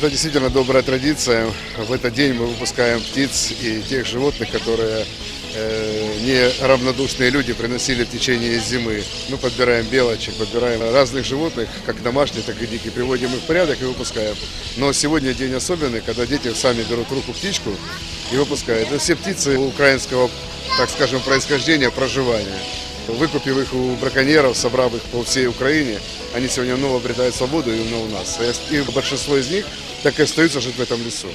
Это действительно добрая традиция. В этот день мы выпускаем птиц и тех животных, которые неравнодушные люди приносили в течение зимы. Мы подбираем белочек, подбираем разных животных, как домашних, так и диких, приводим их в порядок и выпускаем. Но сегодня день особенный, когда дети сами берут в руку птичку и выпускают. Это все птицы украинского, так скажем, происхождения, проживания. Выкупив их у браконьеров, собрав их по всей Украине, они сегодня вновь обретают свободу именно у нас. И большинство из них так и остаются жить в этом лесу.